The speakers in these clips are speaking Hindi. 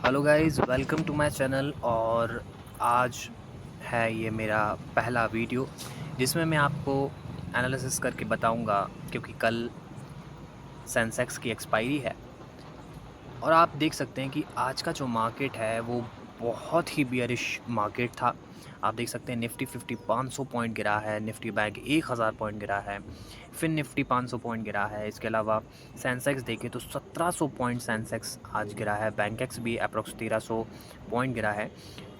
Hello guys, welcome to my channel. और आज है ये मेरा पहला वीडियो जिसमें मैं आपको एनालिसिस करके बताऊंगा, क्योंकि कल सेंसेक्स की एक्सपायरी है। और आप देख सकते हैं कि आज का जो मार्केट है वो बहुत ही बियरिश मार्केट था। आप देख सकते हैं निफ्टी 50 500 पॉइंट गिरा है, निफ्टी बैंक 1000 पॉइंट गिरा है, फिर निफ्टी 500 पॉइंट गिरा है। इसके अलावा सेंसेक्स देखें तो 1700 पॉइंट सेंसेक्स आज गिरा है, बैंकेक्स भी अप्रोक्स 1300 पॉइंट गिरा है।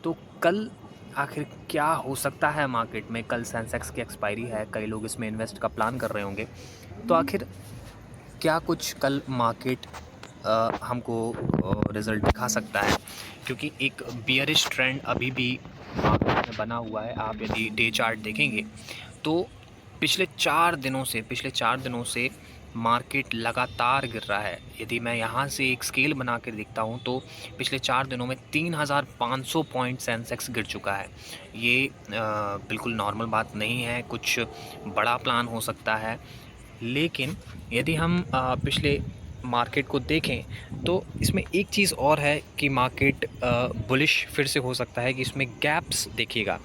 तो कल आखिर क्या हो सकता है मार्केट में? कल सेंसेक्स की एक्सपायरी है, कई लोग इसमें इन्वेस्ट का प्लान कर रहे होंगे। तो आखिर क्या कुछ कल मार्केट हमको रिज़ल्ट दिखा सकता है? क्योंकि एक बियरिश ट्रेंड अभी भी मार्केट में बना हुआ है। आप यदि डे चार्ट देखेंगे तो पिछले 4 दिनों से मार्केट लगातार गिर रहा है। यदि मैं यहाँ से एक स्केल बना कर देखता हूँ तो पिछले 4 दिनों में 3500 पॉइंट सेंसेक्स गिर चुका है। ये बिल्कुल नॉर्मल बात नहीं है, कुछ बड़ा प्लान हो सकता है। लेकिन यदि हम पिछले मार्केट को देखें तो इसमें एक चीज़ और है कि मार्केट बुलिश फिर से हो सकता है कि इसमें गैप्स देखिएगा।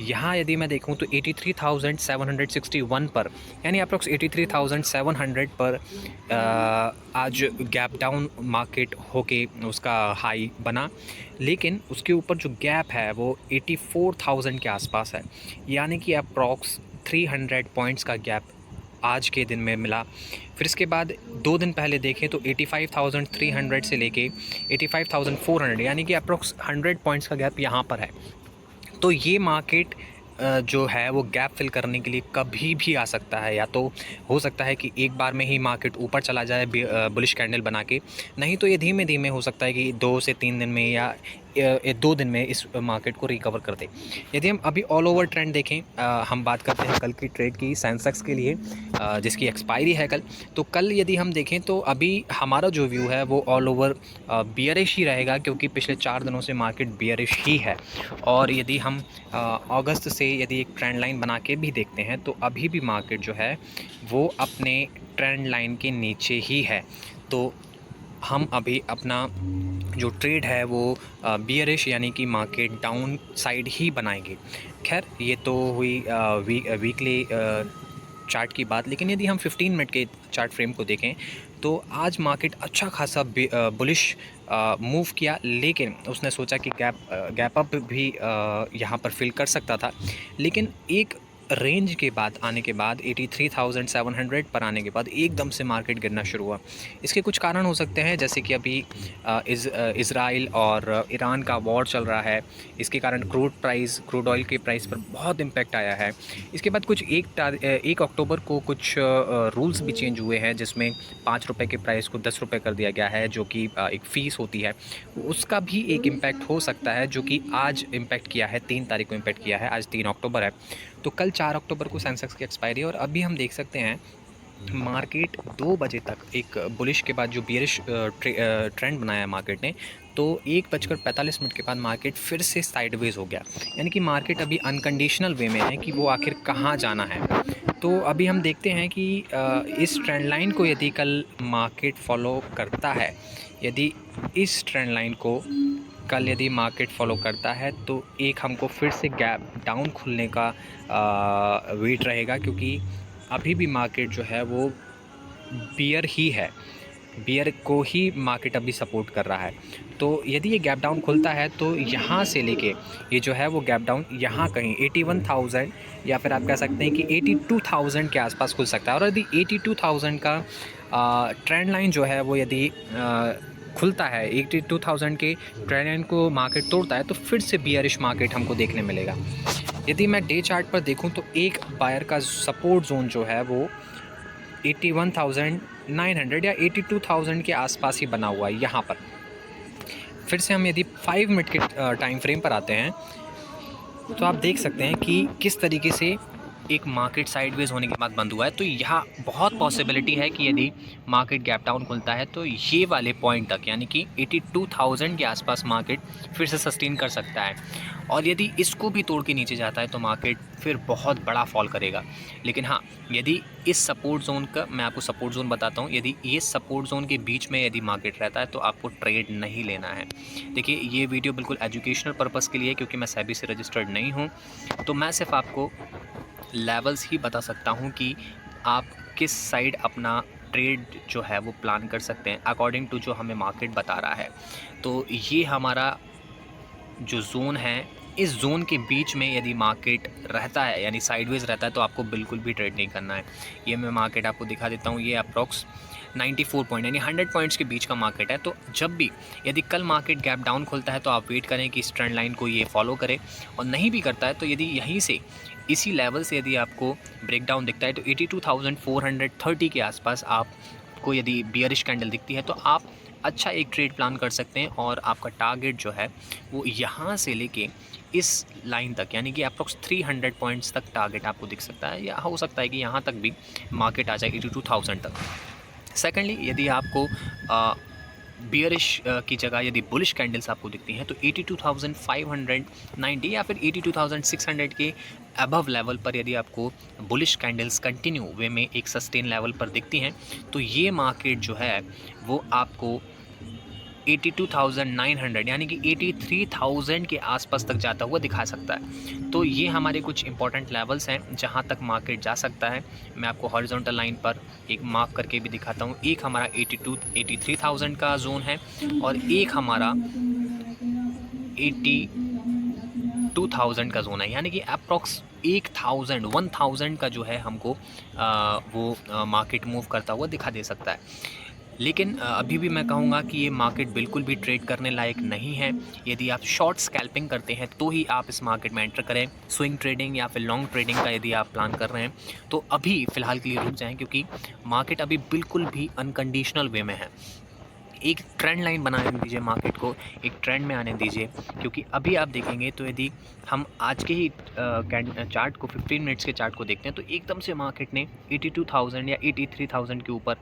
यहाँ यदि मैं देखूँ तो 83,761 पर, यानी अप्रोक्स 83,700 पर आज गैप डाउन मार्केट होके उसका हाई बना। लेकिन उसके ऊपर जो गैप है वो 84,000 के आसपास है, यानी कि अप्रॉक्स 300 पॉइंट्स का गैप आज के दिन में मिला। फिर इसके बाद 2 दिन पहले देखें तो 85,300 से लेके 85,400, यानी कि अप्रोक्स 100 पॉइंट्स का गैप यहाँ पर है। तो ये मार्केट जो है वो गैप फिल करने के लिए कभी भी आ सकता है। या तो हो सकता है कि एक बार में ही मार्केट ऊपर चला जाए बुलिश कैंडल बना के, नहीं तो ये धीमे धीमे हो सकता है कि 2 से 3 दिन में या 2 दिन में इस मार्केट को रिकवर कर दे। यदि हम अभी ऑल ओवर ट्रेंड देखें, हम बात करते हैं कल की ट्रेड की सेंसेक्स के लिए, जिसकी एक्सपायरी है कल। तो कल यदि हम देखें तो अभी हमारा जो व्यू है वो ऑल ओवर बियरिश ही रहेगा, क्योंकि पिछले 4 दिनों से मार्केट बियरिश ही है। और यदि हम अगस्त से यदि एक ट्रेंड लाइन बना के भी देखते हैं तो अभी भी मार्केट जो है वो अपने ट्रेंड लाइन के नीचे ही है। तो हम अभी अपना जो ट्रेड है वो बियरिश यानी कि मार्केट डाउन साइड ही बनाएंगे। खैर, ये तो हुई वीकली चार्ट की बात। लेकिन यदि हम 15 मिनट के चार्ट फ्रेम को देखें तो आज मार्केट अच्छा खासा बुलिश मूव किया, लेकिन उसने सोचा कि गैप अप भी यहाँ पर फिल कर सकता था। लेकिन एक रेंज के बाद आने के बाद 83,700 पर आने के बाद एकदम से मार्केट गिरना शुरू हुआ। इसके कुछ कारण हो सकते हैं, जैसे कि अभी इज़राइल और ईरान का वॉर चल रहा है। इसके कारण क्रूड ऑयल के प्राइस पर बहुत इम्पैक्ट आया है। इसके बाद कुछ 1 अक्टूबर को कुछ रूल्स भी चेंज हुए हैं, जिसमें 5 रुपये के प्राइस को 10 रुपये कर दिया गया है, जो कि एक फ़ीस होती है। उसका भी एक इम्पैक्ट हो सकता है, जो कि आज इम्पैक्ट किया है, 3 तारीख को इम्पैक्ट किया है। आज 3 अक्टूबर है, तो कल 4 अक्टूबर को सेंसेक्स की एक्सपायरी है। और अभी हम देख सकते हैं मार्केट 2 बजे तक एक बुलिश के बाद जो बियरिश ट्रेंड बनाया है मार्केट ने, तो 1:45 के बाद मार्केट फिर से साइडवेज हो गया। यानी कि मार्केट अभी अनकंडीशनल वे में है कि वो आखिर कहाँ जाना है। तो अभी हम देखते हैं कि इस ट्रेंड लाइन को यदि कल मार्केट फॉलो करता है, यदि इस ट्रेंड लाइन को कल यदि मार्केट फॉलो करता है तो एक हमको फिर से गैप डाउन खुलने का वेट रहेगा, क्योंकि अभी भी मार्केट जो है वो बियर ही है, बियर को ही मार्केट अभी सपोर्ट कर रहा है। तो यदि ये गैप डाउन खुलता है तो यहाँ से लेके ये जो है वो गैप डाउन यहाँ कहीं 81,000 या फिर आप कह सकते हैं कि 82,000 के आसपास खुल सकता है। और यदि 82,000 का ट्रेंड लाइन जो है वो यदि खुलता है, 82,000 के ट्रेंड लाइन को मार्केट तोड़ता है, तो फिर से बियरिश मार्केट हमको देखने मिलेगा। यदि मैं डे चार्ट पर देखूं तो एक बायर का सपोर्ट जोन जो है वो 81,900 या 82,000 के आसपास ही बना हुआ है यहाँ पर। फिर से हम यदि 5 मिनट के टाइम फ्रेम पर आते हैं तो आप देख सकते हैं कि किस तरीके से एक मार्केट साइडवेज होने के बाद बंद हुआ है, तो यहाँ बहुत पॉसिबिलिटी है कि यदि मार्केट गैप डाउन खुलता है तो ये वाले पॉइंट तक यानी कि 82,000 के आसपास मार्केट फिर से सस्टेन कर सकता है। और यदि इसको भी तोड़ के नीचे जाता है तो मार्केट फिर बहुत बड़ा फॉल करेगा। लेकिन हाँ, यदि इस सपोर्ट ज़ोन का, मैं आपको सपोर्ट ज़ोन बताता हूँ, यदि ये सपोर्ट ज़ोन के बीच में यदि मार्केट रहता है तो आपको ट्रेड नहीं लेना है। देखिए, ये वीडियो बिल्कुल एजुकेशनल पर्पज़ के लिए है, क्योंकि मैं सेबी से रजिस्टर्ड नहीं हूँ, तो मैं सिर्फ आपको लेवल्स ही बता सकता हूँ कि आप किस साइड अपना ट्रेड जो है वो प्लान कर सकते हैं अकॉर्डिंग टू जो हमें मार्केट बता रहा है। तो ये हमारा जो ज़ोन है, इस ज़ोन के बीच में यदि मार्केट रहता है यानी साइडवेज रहता है तो आपको बिल्कुल भी ट्रेड नहीं करना है। ये मैं मार्केट आपको दिखा देता हूँ। ये अप्रॉक्स 94 पॉइंट यानी 100 पॉइंट्स के बीच का मार्केट है। तो जब भी यदि कल मार्केट गैप डाउन खुलता है तो आप वेट करें कि इस ट्रेंड लाइन को ये फॉलो करे, और नहीं भी करता है तो यदि यहीं से इसी लेवल से यदि आपको ब्रेक डाउन दिखता है तो 82,430 के आसपास आपको यदि बियरिश कैंडल दिखती है तो आप अच्छा एक ट्रेड प्लान कर सकते हैं। और आपका टारगेट जो है वो यहाँ से लेके इस लाइन तक यानी कि अप्रॉक्स 300 पॉइंट्स तक टारगेट आपको दिख सकता है, या हो सकता है कि यहाँ तक भी मार्केट आ जाए 82,000 तक। सेकेंडली, यदि आपको बियरिश की जगह यदि बुलिश कैंडल्स आपको दिखती हैं तो 82,590 या फिर 82,600 के अबव लेवल पर यदि आपको बुलिश कैंडल्स कंटिन्यू वे में एक सस्टेन लेवल पर दिखती हैं तो ये मार्केट जो है वो आपको 82,900 यानी कि 83,000 के आसपास तक जाता हुआ दिखा सकता है। तो ये हमारे कुछ इंपॉर्टेंट लेवल्स हैं जहां तक मार्केट जा सकता है। मैं आपको हॉरिजॉन्टल लाइन पर एक मार्क करके भी दिखाता हूं। एक हमारा 83,000 का जोन है और एक हमारा 82,000 का जोन है, यानी कि अप्रॉक्स 1,000 का जो है हमको वो मार्केट मूव करता हुआ दिखा दे सकता है। लेकिन अभी भी मैं कहूँगा कि ये मार्केट बिल्कुल भी ट्रेड करने लायक नहीं है। यदि आप शॉर्ट स्कैल्पिंग करते हैं तो ही आप इस मार्केट में एंटर करें। स्विंग ट्रेडिंग या फिर लॉन्ग ट्रेडिंग का यदि आप प्लान कर रहे हैं तो अभी फ़िलहाल के लिए रुक जाएं, क्योंकि मार्केट अभी बिल्कुल भी अनकंडीशनल वे में है। एक ट्रेंड लाइन बनाने दीजिए मार्केट को, एक ट्रेंड में आने दीजिए, क्योंकि अभी आप देखेंगे तो यदि हम आज के ही चार्ट को 15 मिनट्स के चार्ट को देखते हैं तो एकदम से मार्केट ने 82,000 या 83,000 के ऊपर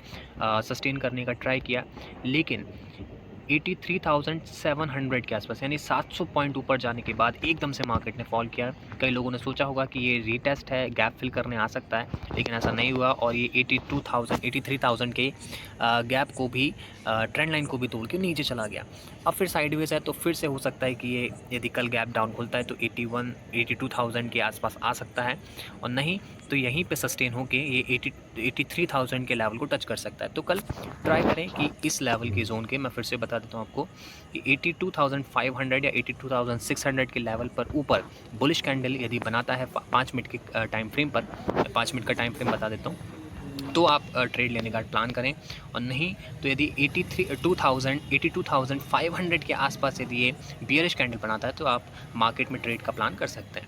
सस्टेन करने का ट्राई किया, लेकिन 83,700 के आसपास यानी 700 पॉइंट ऊपर जाने के बाद एकदम से मार्केट ने फॉल किया। कई लोगों ने सोचा होगा कि ये रीटेस्ट है, गैप फिल करने आ सकता है, लेकिन ऐसा नहीं हुआ और ये 83,000 के गैप को भी ट्रेंड लाइन को भी तोड़ के नीचे चला गया। अब फिर साइडवेज है तो फिर से हो सकता है कि ये यदि कल गैप डाउन खुलता है तो 82,000 के आसपास आ सकता है, और नहीं तो यहीं पे सस्टेन होके ये 83,000 के लेवल को टच कर सकता है। तो कल ट्राई करें कि इस लेवल के जोन के, मैं फिर से बता देता हूँ आपको कि 82,500 या 82,600 के लेवल पर ऊपर बुलिश कैंडल यदि बनाता है 5 मिनट के टाइम फ्रेम पर, 5 मिनट का टाइम फ्रेम बता देता हूँ, तो आप ट्रेड लेने का प्लान करें। और नहीं तो यदि 82,500 के आसपास यदि ये बियरिश कैंडल बनाता है तो आप मार्केट में ट्रेड का प्लान कर सकते हैं।